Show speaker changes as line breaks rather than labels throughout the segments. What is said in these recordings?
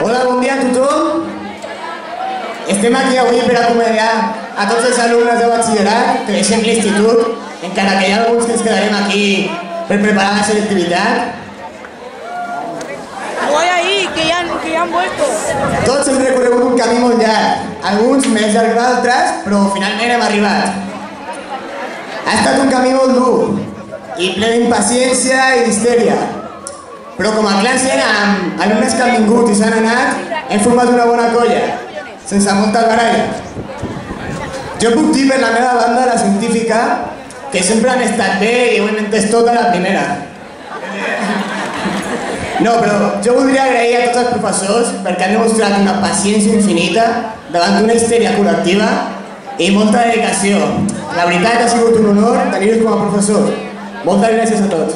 Hola, bon dia a tothom. Estem aquí avui per acomiadar a tots els alumnes de batxillerat que deixem l'institut, encara que hi ha alguns que ens quedarem aquí per preparar la selectivitat.
Voy ahí, que ya han vuelto.
Tots hem recorregut un camí molt llarg, alguns més llarg que d'altres, però finalment hem arribat. Ha estat un camí molt dur i ple d'impaciència i d'histèria. Però com a classe, amb alumnes que han vingut i s'han anat, hem format una bona colla, sense molta albaralla. Jo puc dir per la meva banda, la científica, que sempre han estat bé i ho hem entès tot a la primera. No, però jo voldria agrair a tots els professors perquè han demostrat una paciència infinita davant d'una histèria col·lectiva i molta dedicació. La veritat ha sigut un honor tenir-vos com a professors. Moltes gràcies a tots.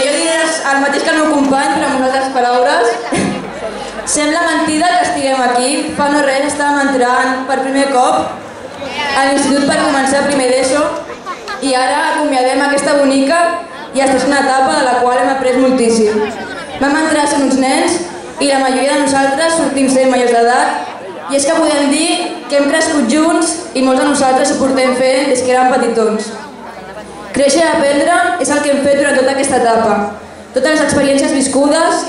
Jo diré el mateix que el meu company, però amb unes altres paraules. Sembla mentida que estiguem aquí. Fa no res estàvem entrant per primer cop a l'institut per començar primer d'ESO i ara acomiadem aquesta bonica i aquesta és una etapa de la qual hem après moltíssim. Vam entrar sent uns nens i la majoria de nosaltres sortim sent majors d'edat i és que podem dir que hem crescut junts i molts de nosaltres ho portem fent des que érem petitons. Créixer i aprendre és el que hem fet durant tota aquesta etapa. Totes les experiències viscudes,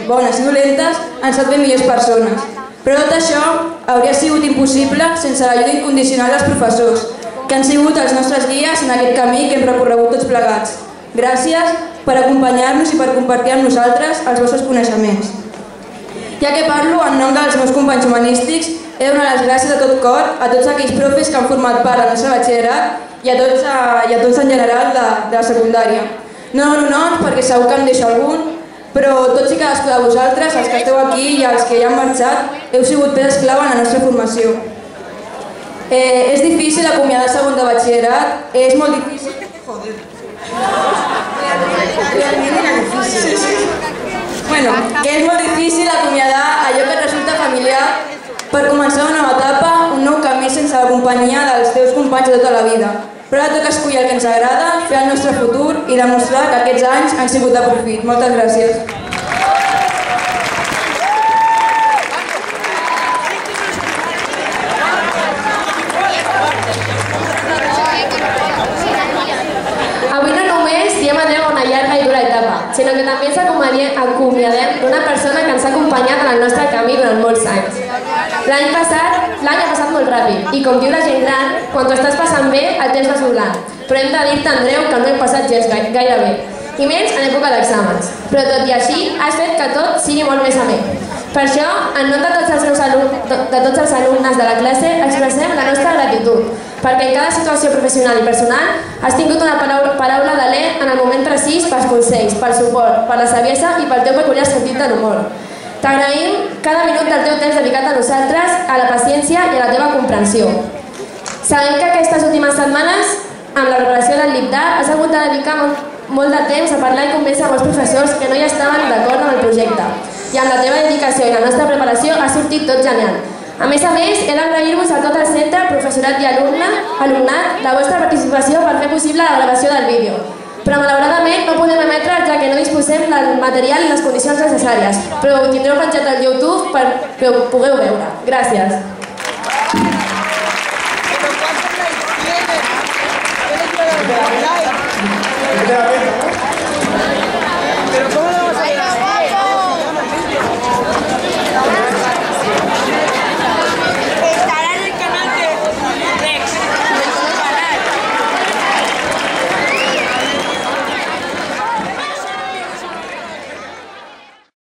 bones i dolentes, ens han fet millors persones. Però tot això hauria sigut impossible sense l'ajuda incondicional dels professors, que han sigut els nostres guies en aquest camí que hem recorregut tots plegats. Gràcies per acompanyar-nos i per compartir amb nosaltres els vostres coneixements. Ja que parlo en nom dels meus companys humanístics, he de donar les gràcies de tot cor a tots aquells profes que han format part del nostre batxillerat i a tots en general de la secundària. No dono noms perquè segur que em deixo algun, però tots i cadascú de vosaltres, els que esteu aquí i els que ja han marxat, heu sigut peces clau en la nostra formació. És difícil acomiadar segon de batxillerat, és molt difícil... és molt difícil acomiadar allò que et resulta familiar per començar una nova etapa, un nou camí sense la companyia dels teus companys de tota la vida. Però ara toca escollir el que ens agrada, fer el nostre futur i demostrar que aquests anys han sigut de profit. Moltes gràcies.
Avui no només diem adeu a una llarga i dura etapa, sinó que també ens acomiadem d'una persona que ens ha acompanyat en el nostre camí durant molts anys. L'any ha passat molt ràpid i com diu la gent gran, quan t'ho estàs passant bé, el temps va volant. Però hem de dir-te, Andreu, que no hem passat gens gaire bé, i menys en època d'exàmens. Però tot i així, has fet que tot sigui molt més amè. Per això, en nom de tots els alumnes de la classe, expressem la nostra gratitud, perquè en cada situació professional i personal has tingut una paraula d'alè en el moment precís pels consells, pel suport, per la saviesa i pel teu peculiar sentit de l'humor. T'agraïm cada minut del teu temps dedicat a nosaltres, a la paciència i a la teva comprensió. Sabem que aquestes últimes setmanes, amb la preparació del LIPDAR, has hagut de dedicar molt de temps a parlar i convèncer amb els professors que no hi estaven d'acord amb el projecte. I amb la teva dedicació i la nostra preparació ha sortit tot genial. A més, he d'agrair-vos a tot el centre, professorat i alumnat, la vostra participació per fer possible la gravació del vídeo. Però malauradament no podem emetre ja que no disposem del material i les condicions necessàries, però ho tindreu penjat al YouTube perquè ho pugueu veure. Gràcies.